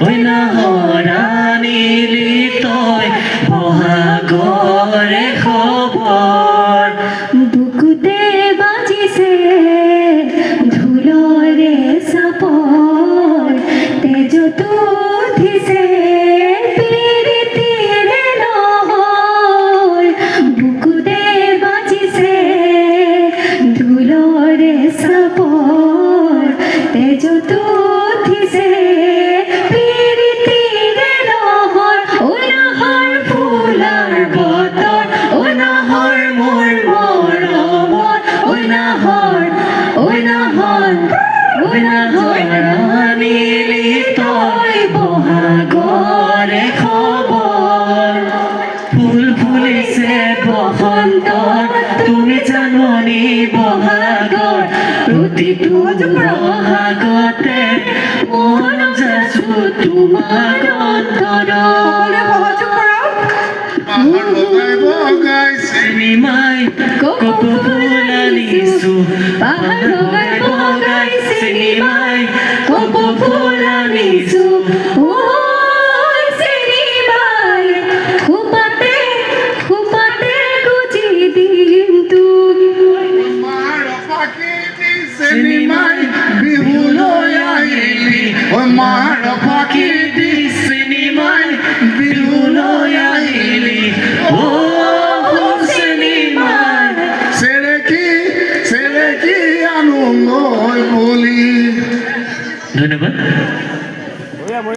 ওই না হৰানিলি তই বহাগৰে খবৰ বুকুতে বাজিছে ঢোলৰে চাপৰ তেজত উঠিছে প্ৰীতিৰে লহৰ বুকুতে বাজিছে ঢোলৰে চাপৰ তেজত উঠিছে প্ৰীতিৰে লহৰ ঐ নাহৰ ফুলাৰ বতৰ ঐ নাহৰ মোৰ মৰমৰ ঐ নাহৰ হৰানিলি তই বহাগৰে খবৰ ফুল ফুলিছে বসন্তৰ তুমি জাননী বহাগৰ প্ৰতিটো বহাগতে মন যাচো তোমাক অন্তৰত পাহাৰ বগাই বগাই চিনেমাই কপৌ ফুল আনিছো পাহাৰ বগাই বগাই চিনেমাই কপৌ ফুল আনিছো ঐ চিনেমাই খোপাতে খোপাতে গুজি দিম তোক মাৰ পাখি চিনেমাই বিহুলৈ আহিলি ঐ মাৰ পাখি দি চিনেমাই বিহুলৈ আহিলি অ চিনেমাই চেৰেকি আনো মই বুলি ধন্যবাদ।